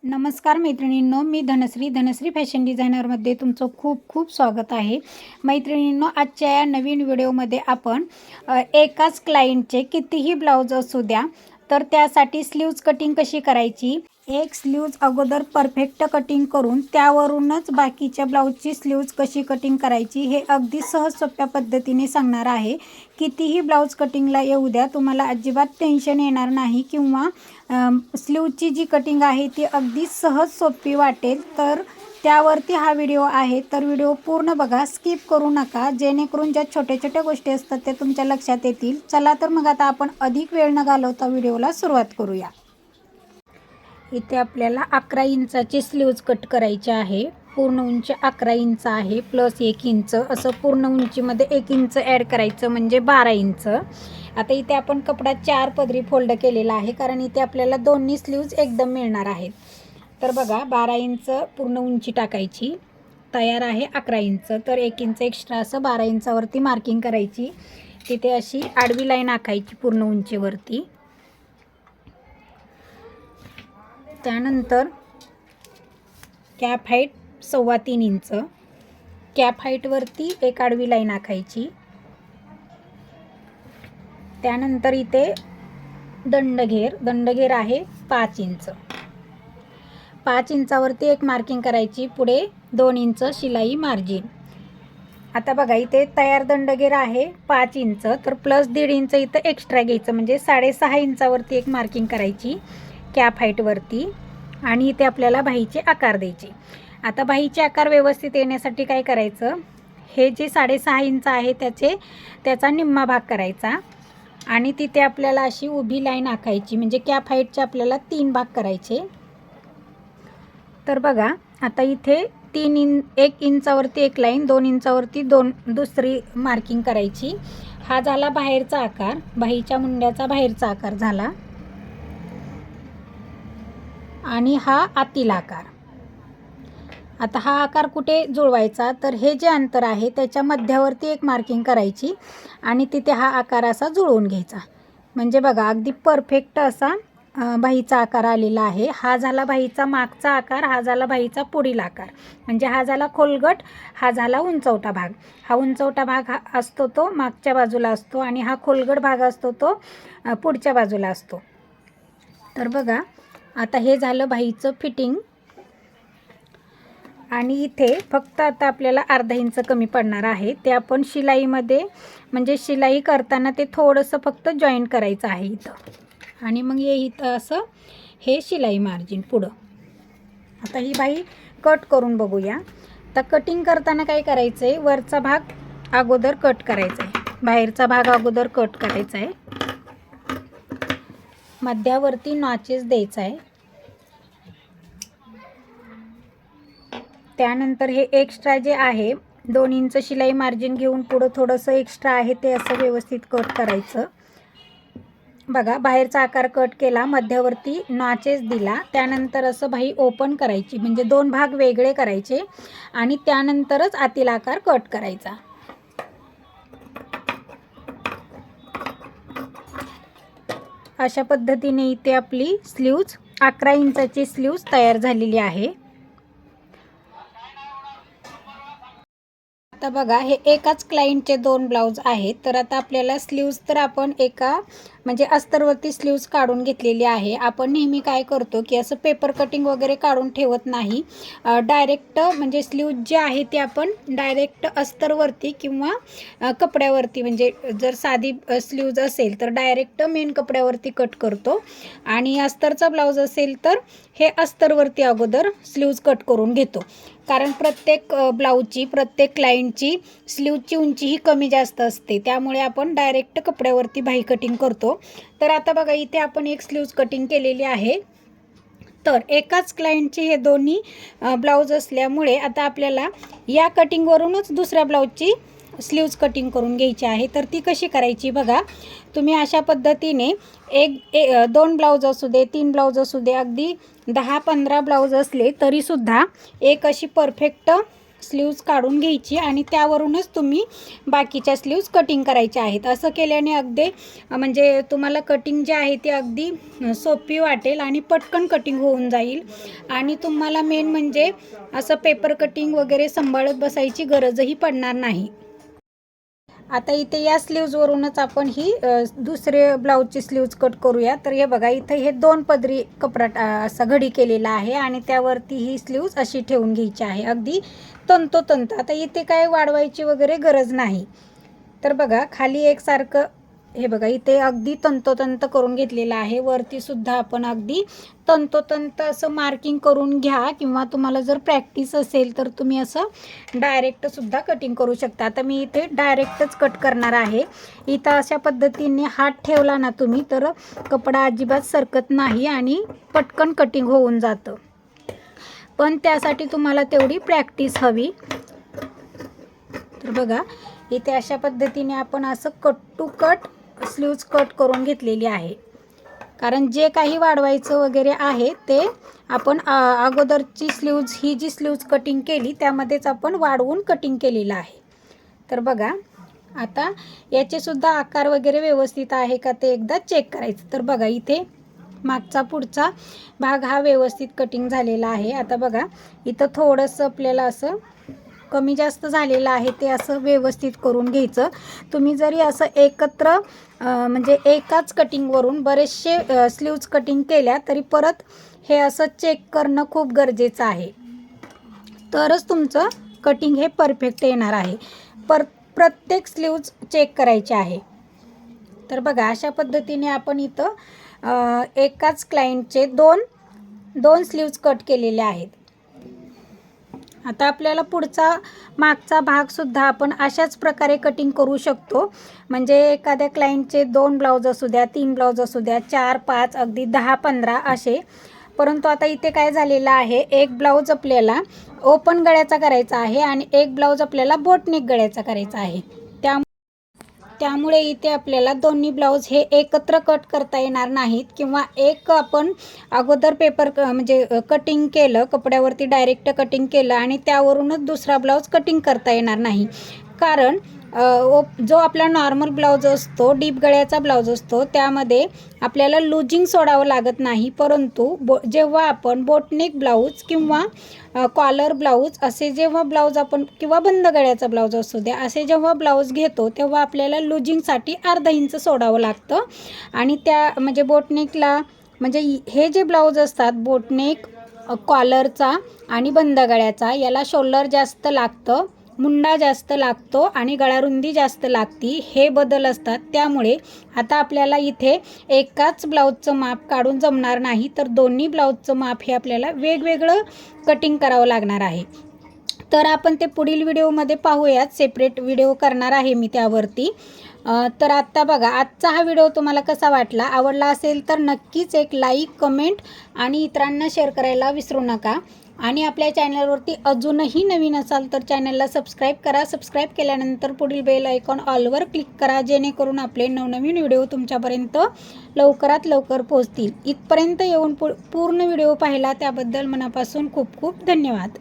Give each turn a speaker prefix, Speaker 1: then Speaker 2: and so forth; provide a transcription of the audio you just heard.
Speaker 1: नमस्कार मैत्रिणींनो, मी धनश्री फॅशन डिझायनरमध्ये तुमचं खूप खूप स्वागत आहे. मैत्रिणींनो, आजच्या या नवीन व्हिडिओमध्ये आपण एकाच क्लायंटचे कितीही ब्लाऊज असू द्या तर त्यासाठी स्लीव्ज कटिंग कशी करायची, एक स्लीव्ज अगोदर परफेक्ट कटिंग करून त्यावरूनच बाकीच्या ब्लाऊजची स्लीव्ज कशी कटिंग करायची हे अगदी सहज सोप्या पद्धतीने सांगणार आहे. कितीही ब्लाऊज कटिंगला येऊ द्या, तुम्हाला अजिबात टेन्शन येणार नाही किंवा स्लीवची जी कटिंग आहे ती अगदी सहज सोपी वाटेल. तर त्यावरती हा व्हिडिओ आहे, तर व्हिडिओ पूर्ण बघा, स्किप करू नका, जेणेकरून ज्या छोट्या छोट्या गोष्टी असतात त्या तुमच्या लक्षात येतील. चला तर मग आता आपण अधिक वेळ न घालवता व्हिडिओला सुरुवात करूया. इथे आपल्याला 11 इंचाची स्लीव्ज कट करायची आहे. पूर्ण उंची 11 इंच आहे, प्लस 1 इंच असं पूर्ण उंचीमध्ये 1 इंच ॲड करायचं, म्हणजे 12 इंच. आता इथे आपण कपडा 4 पदरी फोल्ड केलेला आहे, कारण इथे आपल्याला दोन्ही स्लीव्ज एकदम मिळणार आहेत. तर बघा, 12 इंच पूर्ण उंची टाकायची. तयार आहे 11 इंच, तर 1 इंच एक्स्ट्रा असं 12 इंचावरती मार्किंग करायची. तिथे अशी आडवी लाईन आखायची पूर्ण उंचीवरती. त्यानंतर कॅप हाईट 3.25 इंच, कॅप हाईटवरती एक आडवी लाईन आखायची. त्यानंतर इथे दंडघेर आहे 5 इंच. 5 इंचावरती एक मार्किंग करायची, पुढे 2 इंच शिलाई मार्जिन. आता बघा, इथे तयार दंडघेर आहे 5 इंच, तर प्लस 1.5 इंच इथं एक्स्ट्रा घ्यायचं, म्हणजे 6.5 इंचावरती एक मार्किंग करायची कॅप हाईटवरती. आणि इथे आपल्याला बाहीचे आकार द्यायचे. आता बाहीचे आकार व्यवस्थित येण्यासाठी काय करायचं, हे जे 6.5 इंच आहे त्याचा निम्मा भाग करायचा आणि तिथे आपल्याला अशी उभी लाईन आखायची, म्हणजे कॅप हाईटचे आपल्याला 3 भाग करायचे. तर बघा, आता इथे 1 इंचावरती एक लाईन, 2 इंचावरती दुसरी मार्किंग करायची. हा झाला बाहेरचा आकार, बाहीच्या मुंड्याचा बाहेरचा आकार झाला. आणि हा आतील आकार. आता हा आकार कुठे जुळवायचा, तर हे जे अंतर आहे त्याच्या मध्यावरती एक मार्किंग करायची आणि तिथे हा आकार असा जुळवून घ्यायचा. म्हणजे बघा, अगदी परफेक्ट असा बाहीचा आकार आलेला आहे. हा झाला बाहीचा मागचा आकार, हा झाला बाहीचा पुढील आकार. म्हणजे हा झाला खोलगट, हा झाला उंचवटा भाग. हा उंचवटा भाग असतो तो मागच्या बाजूला असतो आणि हा खोलगट भाग असतो तो पुढच्या बाजूला असतो. तर बघा, आता हे झालं बाहीचं फिटिंग. आणि इथे फक्त आता आपल्याला अर्धा इंच कमी पडणार आहे, ते आपण शिलाईमध्ये, म्हणजे शिलाई करताना ते थोडंसं फक्त जॉईंट करायचं आहे इथं. आणि मग इथं असं हे शिलाई मार्जिन पुढं. आता ही बाही कट करून बघूया. तर कटिंग करताना काय करायचं आहे, वरचा भाग अगोदर कट करायचा आहे, बाहेरचा भाग अगोदर कट करायचा आहे. मध्यावरती नॉचेस द्यायचा आहे. त्यानंतर हे एक्स्ट्रा जे आहे 2 इंच शिलाई मार्जिन घेऊन पुढं थोडंसं एक्स्ट्रा आहे ते असं व्यवस्थित कट करायचं. बघा, बाहेरचा आकार कट केला, मध्यावरती नॉचेस दिला, त्यानंतर असं बाही ओपन करायची, म्हणजे 2 भाग वेगळे करायचे आणि त्यानंतरच आतील आकार कट करायचा. अशा पद्धतीने इथे आपली स्लीव्ज 11 इंचाची स्लीव्ज तयार झालेली आहे. आता बघा, हे एकाच क्लायंटचे 2 ब्लाऊज आहेत. तर आता आपल्याला स्लीव्ज तर आपण म्हणजे अस्तरवरती स्लीव्ज काढून घेतलेली आहे. आपण नेहमी काय करतो की असं पेपर कटिंग वगैरे काढून ठेवत नाही, डायरेक्ट म्हणजे स्लीव्ज जे आहे ते आपण डायरेक्ट अस्तरवरती किंवा कपड्यावरती, म्हणजे जर साधी स्लीव्ज असेल तर डायरेक्ट मेन कपड्यावरती कट करतो आणि अस्तरचा ब्लाऊज असेल तर हे अस्तरवरती अगोदर स्लीव्ज कट करून घेतो. कारण प्रत्येक ब्लाऊजची, प्रत्येक क्लायंटची स्लीवची उंची ही कमी जास्त असते, त्यामुळे आपण डायरेक्ट कपड्यावरती बाही कटिंग करतो. तर आता बघा, इथे आपण एक स्लीव्ज कटिंग केलेली आहे. तर एकाच क्लायंटचे हे दोन्ही ब्लाऊज असल्यामुळे आता आपल्याला या कटिंगवरूनच दुसऱ्या ब्लाऊजची स्लीव्ज कटिंग करून घ्यायची आहे. तर ती कशी करायची बघा, तुम्ही अशा पद्धतीने 2 ब्लाऊज असू दे, 3 ब्लाऊज असू दे, अगदी 10-15 ब्लाऊज असले तरीसुद्धा एक अशी परफेक्ट स्लीव्ज काढून घ्यायची आणि त्यावरूनच तुम्ही बाकीच्या स्लीव्ज कटिंग करायच्या आहेत. असं केल्याने अगदी म्हणजे तुम्हाला कटिंग जी आहे ती अगदी सोपी वाटेल आणि पटकन कटिंग होऊन जाईल आणि तुम्हाला मेन म्हणजे असं पेपर कटिंग वगैरे सांभाळत बसायची गरजही पडणार नाही. आता इथे या स्लीव्जवरूनच आपण ही दुसरे ब्लाऊजची स्लीव्ज कट करूया. तर हे बघा, इथे हे 2 पदरी कपडा असा घडी केलेला आहे आणि त्यावरती ही स्लीव्ज अशी ठेवून घ्यायची आहे, अगदी तंतोतंत. आता इथे काय वाढवायची वगैरे गरज नाही. तर बघा, खाली एकसारखं हे बघा, इथे अगदी तंतोतंत करून घेतलेलं आहे. वरती सुद्धा आपण अगदी तंतोतंत असं मार्किंग करून घ्या किंवा तुम्हाला जर प्रॅक्टिस असेल तर तुम्ही असं डायरेक्टसुद्धा कटिंग करू शकता. आता मी इथे डायरेक्टच कट करणार आहे. इथं अशा पद्धतीने हात ठेवला ना तुम्ही तर कपडा अजिबात सरकत नाही आणि पटकन कटिंग होऊन जातं. पण त्यासाठी तुम्हाला तेवढी प्रॅक्टिस हवी. तर बघा, इथे अशा पद्धतीने आपण असं cut to cut sleeves cut करून घेतलेली आहे. कारण जे काही वाढवायचं वगैरे आहे ते आपण अगोदरची स्लीव्ज ही जी स्लीव्ज कटिंग केली त्यामध्येच आपण वाढवून कटिंग केलेलं आहे. तर बघा, आता याचे सुद्धा आकार वगैरे व्यवस्थित आहे का ते एकदा चेक करायचं. तर बघा, इथे मागचा पुढचा भाग हा व्यवस्थित कटिंग झालेला आहे. आता बघा, इथं थोडंसं आपल्याला असं कमी जास्त झालेलं आहे ते असं व्यवस्थित करून घ्यायचं. तुम्ही जरी असं एकत्र म्हणजे एकाच कटिंगवरून बरेचसे स्लीव्ज कटिंग केल्या तरी परत हे असं चेक करणं खूप गरजेचं आहे, तरच तुमचं कटिंग हे परफेक्ट येणार आहे. प्रत्येक स्लीव्ज चेक करायचे आहे. तर बघा, अशा पद्धतीने आपण इथं एकाच क्लायंटचे दोन स्लीव्ज कट केलेले आहेत. आता आपल्याला मागचा भागसुद्धा आपण अशाच प्रकारे कटिंग करू शकतो. म्हणजे एखाद्या क्लायंटचे 2 ब्लाऊज असू द्या, 3 ब्लाऊज असू द्या, 4, 5, अगदी 10, 15 असे. परंतु आता इथे काय झालेलं आहे, एक ब्लाऊज आपल्याला ओपन गळ्याचा करायचा आहे आणि एक ब्लाऊज आपल्याला बोटनेक गळ्याचा करायचा आहे. त्यामुळे इथे आपल्याला दोन्ही ब्लाऊज हे एकत्र कट करता येणार नाहीत किंवा एक आपण अगोदर पेपर म्हणजे कटिंग केलं, कपड्यावरती डायरेक्ट कटिंग केलं आणि त्यावरूनच दुसरा ब्लाऊज कटिंग करता येणार नाही. कारण जो आपला नॉर्मल ब्लाऊज असतो, डीप गळ्याचा ब्लाऊज असतो, त्यामध्ये आपल्याला लूजिंग सोडावं लागत नाही. परंतु जेव्हा आपण बोटनेक ब्लाऊज किंवा कॉलर ब्लाऊज असे जेव्हा ब्लाऊज आपण किंवा बंद गळ्याचा ब्लाऊज असू द्या असे जेव्हा ब्लाऊज घेतो तेव्हा आपल्याला लूजिंगसाठी अर्धा इंच सोडावं लागतं. आणि त्या म्हणजे बोटनेकला म्हणजे हे जे ब्लाऊज असतात बोटनेक, कॉलरचा आणि बंद गळ्याचा, याला शोल्डर जास्त लागतं, मुंडा जास्त लागतो आणि गळारुंदी जास्त लागती, हे बदल असतात. त्यामुळे आता आपल्याला इथे एकाच ब्लाऊजचं माप काढून जमणार नाही, तर दोन्ही ब्लाऊजचं माप हे आपल्याला वेगवेगळं कटिंग करावं लागणार आहे. तर आपण ते पुढील व्हिडिओमध्ये पाहूयात, सेपरेट व्हिडिओ करणार आहे मी त्यावरती. तर आत्ता बघा, आजचा हा व्हिडिओ तुम्हाला कसा वाटला, आवडला असेल तर नक्कीच एक लाईक, कमेंट आणि इतरांना शेअर करायला विसरू नका. आणि आपल्या चॅनलवरती अजूनही नवीन असाल तर चॅनलला सबस्क्राईब करा. सबस्क्राईब केल्यानंतर पुढील बेल आयकॉन ऑलवर क्लिक करा, जेणेकरून आपले नवनवीन व्हिडिओ तुमच्यापर्यंत लवकरात लवकर पोहोचतील. इथपर्यंत येऊन पूर्ण व्हिडिओ पाहिला त्याबद्दल मनापासून खूप खूप धन्यवाद.